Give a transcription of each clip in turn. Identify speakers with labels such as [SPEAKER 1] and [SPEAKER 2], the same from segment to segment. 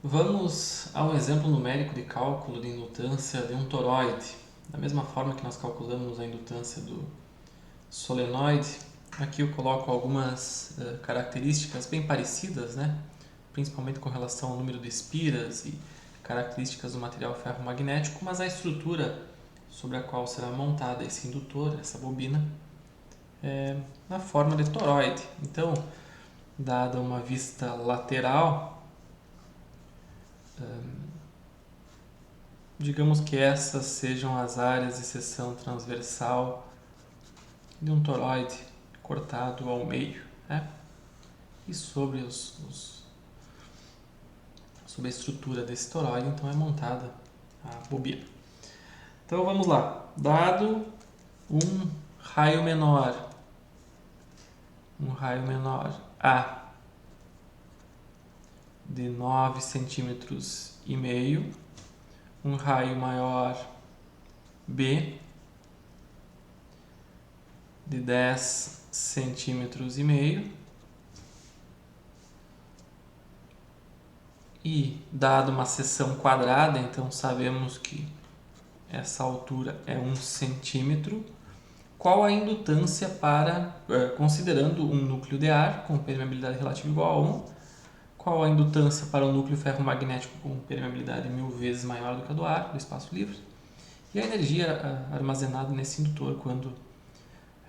[SPEAKER 1] Vamos a um exemplo numérico de cálculo de indutância de um toroide. Da mesma forma que nós calculamos a indutância do solenoide, aqui eu coloco algumas características bem parecidas, né? Principalmente com relação ao número de espiras e características do material ferromagnético, mas a estrutura sobre a qual será montada esse indutor, essa bobina, é na forma de toroide. Então, dada uma vista lateral, digamos que essas sejam as áreas de seção transversal de um toroide cortado ao meio, né? E sobre sobre a estrutura desse toroide, então é montada a bobina. Então vamos lá. Dado um raio menor A de 9 centímetros e meio, um raio maior B de 10 centímetros e meio, e dado uma seção quadrada, então sabemos que essa altura é 1 centímetro, qual a indutância para, considerando um núcleo de ar com permeabilidade relativa igual a 1, qual a indutância para um núcleo ferromagnético com permeabilidade 1000 vezes maior do que a do ar, do espaço livre, e a energia armazenada nesse indutor quando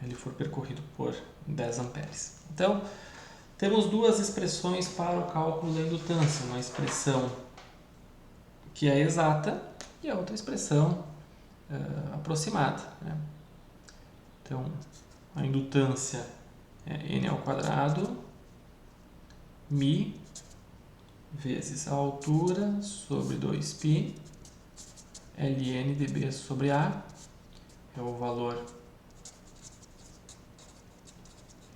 [SPEAKER 1] ele for percorrido por 10 amperes. Então, temos duas expressões para o cálculo da indutância, uma expressão que é exata e a outra expressão aproximada, né? Então, a indutância é n ao quadrado mi vezes a altura sobre 2π ln dB sobre A, é o valor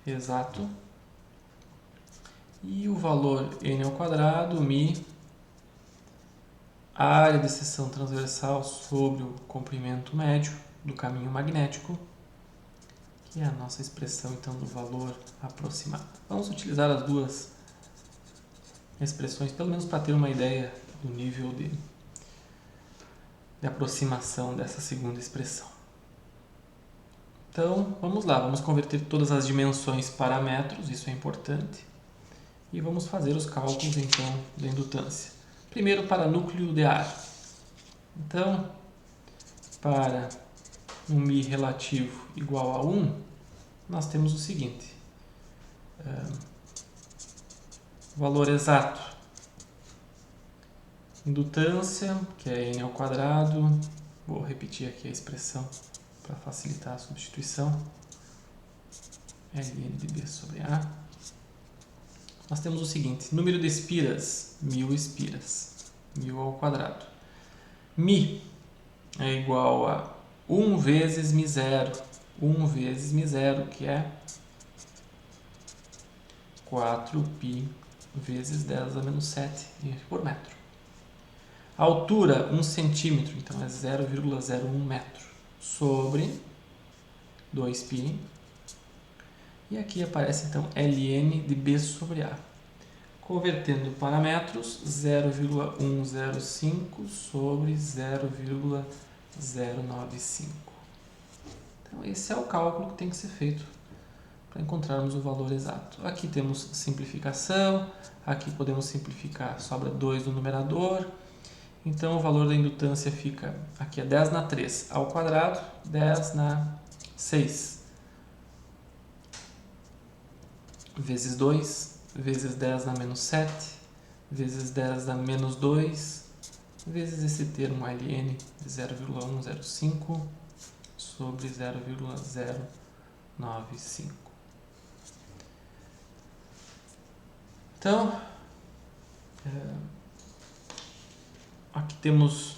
[SPEAKER 1] exato, e o valor n ao quadrado mi a área de seção transversal sobre o comprimento médio do caminho magnético, que é a nossa expressão então do valor aproximado. Vamos utilizar as duas expressões, pelo menos para ter uma ideia do nível de aproximação dessa segunda expressão. Então, vamos lá, vamos converter todas as dimensões para metros, isso é importante, e vamos fazer os cálculos então da indutância. Primeiro para núcleo de ar. Então, para um μ relativo igual a 1, nós temos o seguinte, valor exato, indutância, que é n ao quadrado, vou repetir aqui a expressão para facilitar a substituição, ln dB sobre A. Nós temos o seguinte, número de espiras, 1000 espiras, 1000 ao quadrado. Mi é igual a 1 vezes μ0, 1 vezes μ0, que é 4π vezes 10 a menos 7 por metro. A altura, 1 centímetro, então é 0,01 metro, sobre 2π. E aqui aparece então ln de B sobre A. Convertendo para metros, 0,105 sobre 0,095. Então esse é o cálculo que tem que ser feito para encontrarmos o valor exato. Aqui temos simplificação, aqui podemos simplificar, sobra 2 no numerador. Então o valor da indutância fica, aqui é 10 na 3 ao quadrado, 10 na 6 vezes 2, vezes 10 na menos 7, vezes 10 na menos 2, vezes esse termo ln de 0,105 sobre 0,095. Então, aqui temos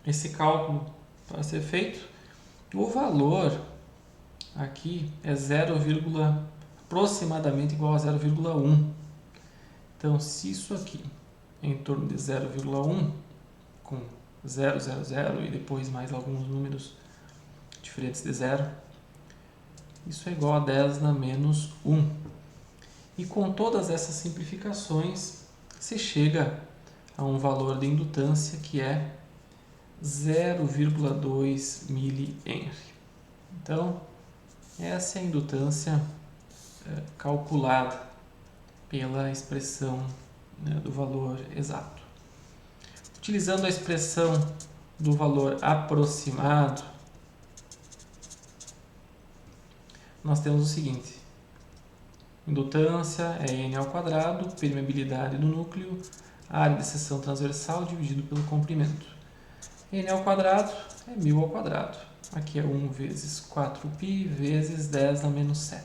[SPEAKER 1] esse cálculo para ser feito. O valor aqui é aproximadamente igual a 0,1. Então, se isso aqui é em torno de 0,1, com 0, 0, 0 e depois mais alguns números diferentes de 0, isso é igual a 10 na menos 1. E com todas essas simplificações, se chega a um valor de indutância que é 0,2 mA. Então, essa é a indutância calculada pela expressão, né, do valor exato. Utilizando a expressão do valor aproximado, nós temos o seguinte: indutância é N ao quadrado, permeabilidade do núcleo, área de seção transversal dividido pelo comprimento. N ao quadrado é 1000 ao quadrado. Aqui é 1 vezes 4π vezes 10 a menos 7.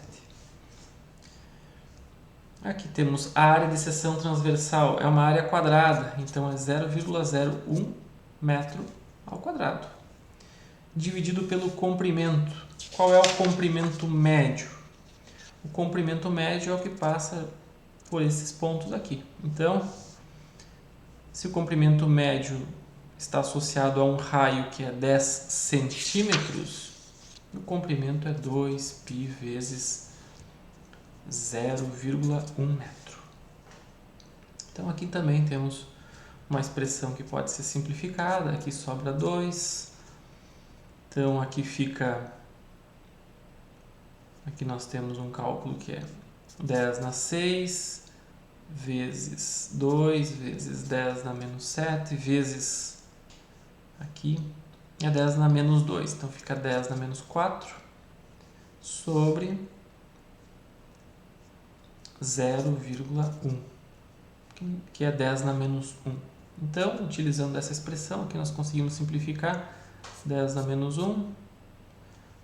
[SPEAKER 1] Aqui temos a área de seção transversal, é uma área quadrada, então é 0,01 metro ao quadrado. Dividido pelo comprimento. Qual é o comprimento médio? O comprimento médio é o que passa por esses pontos aqui. Então, se o comprimento médio está associado a um raio que é 10 centímetros, o comprimento é 2π vezes 0,1 metro. Então aqui também temos uma expressão que pode ser simplificada, aqui sobra 2. Então aqui nós temos um cálculo que é 10 na 6 vezes 2 vezes 10 na menos 7 vezes aqui é 10 na menos 2, então fica 10 na menos 4 sobre 0,1, que é 10 na menos 1. Então, utilizando essa expressão aqui, nós conseguimos simplificar 10 na menos 1,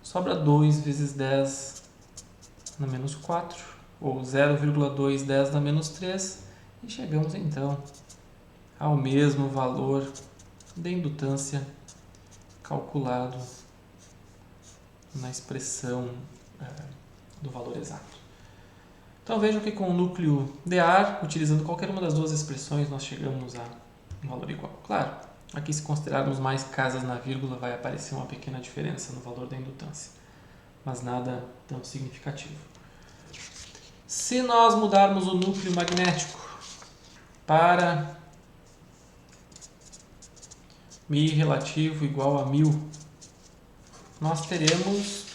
[SPEAKER 1] sobra 2 vezes 10 na menos 4, ou 0,2 10 na menos 3, e chegamos então ao mesmo valor de indutância calculado na expressão do valor exato. Então vejam que com o núcleo de ar, utilizando qualquer uma das duas expressões, nós chegamos a um valor igual. Claro, aqui se considerarmos mais casas na vírgula, vai aparecer uma pequena diferença no valor da indutância, mas nada tão significativo. Se nós mudarmos o núcleo magnético para μ relativo igual a 1000, nós teremos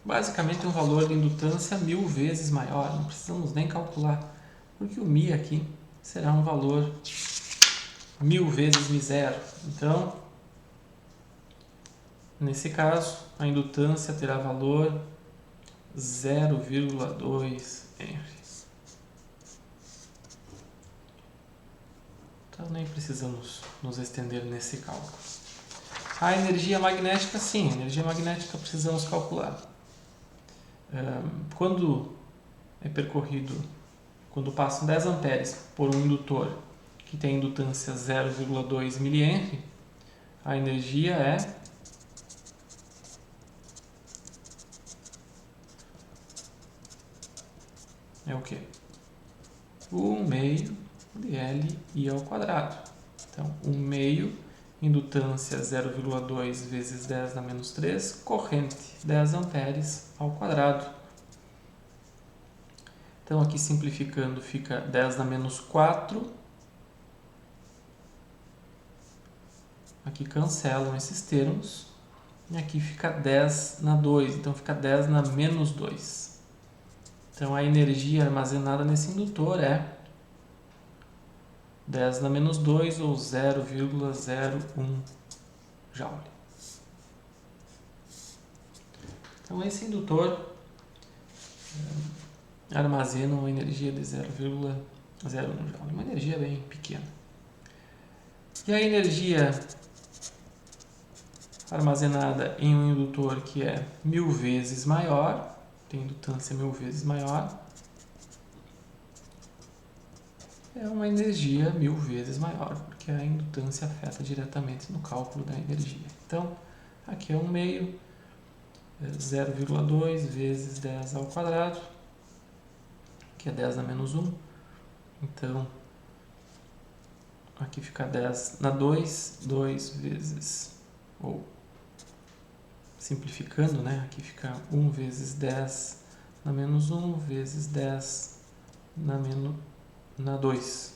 [SPEAKER 1] basicamente um valor de indutância 1000 vezes maior, não precisamos nem calcular, porque o μ aqui será um valor 1000 vezes μ0. Então, nesse caso, a indutância terá valor 0,2 Henry. Então, nem precisamos nos estender nesse cálculo. A energia magnética, sim, a energia magnética precisamos calcular. Quando é percorrido, quando passam 10 amperes por um indutor que tem indutância 0,2 mA, a energia é o quê? 1 meio de Li ao quadrado. Então, 1 meio, indutância 0,2 vezes 10 na menos 3, corrente 10 amperes ao quadrado. Então, aqui simplificando, fica 10 na menos 4. Aqui cancelam esses termos. E aqui fica 10 na 2, então fica 10 na menos 2. Então, a energia armazenada nesse indutor é 10 na menos 2, ou 0,01 joule. Então, esse indutor armazena uma energia de 0,01 joule, uma energia bem pequena. E a energia armazenada em um indutor que é 1000 vezes maior, tem indutância 1000 vezes maior, é uma energia 1000 vezes maior, porque a indutância afeta diretamente no cálculo da energia. Então, aqui é 1 meio, 0,2 vezes 10 ao quadrado, que é 10 na menos 1. Então, aqui fica 10 na 2, 2 vezes, ou simplificando, né? Aqui fica 1 vezes 10 na menos 1 vezes 10 na 2.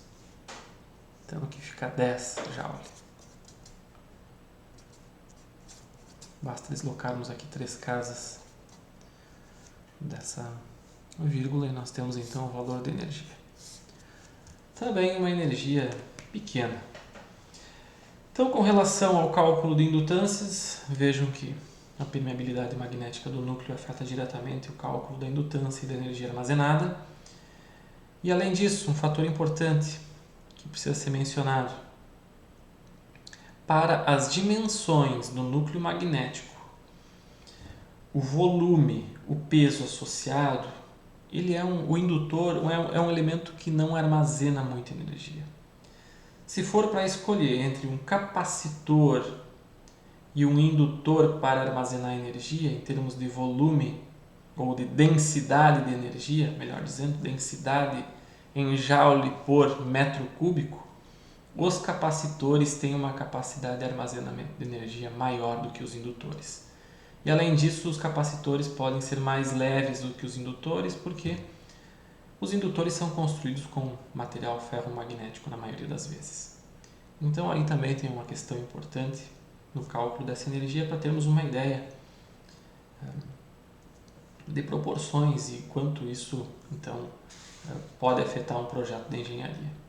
[SPEAKER 1] Então aqui fica 10 Joule. Basta deslocarmos aqui 3 casas dessa vírgula e nós temos então o valor da energia. Também uma energia pequena. Então, com relação ao cálculo de indutâncias, vejam que a permeabilidade magnética do núcleo afeta diretamente o cálculo da indutância e da energia armazenada. E além disso, um fator importante que precisa ser mencionado: para as dimensões do núcleo magnético, o volume, o peso associado, o indutor é um elemento que não armazena muita energia. Se for para escolher entre um capacitor e um indutor para armazenar energia, em termos de volume ou de densidade de energia, melhor dizendo, densidade em joule por metro cúbico, os capacitores têm uma capacidade de armazenamento de energia maior do que os indutores. E além disso, os capacitores podem ser mais leves do que os indutores, porque os indutores são construídos com material ferromagnético na maioria das vezes. Então aí também tem uma questão importante no cálculo dessa energia para termos uma ideia de proporções e quanto isso então pode afetar um projeto de engenharia.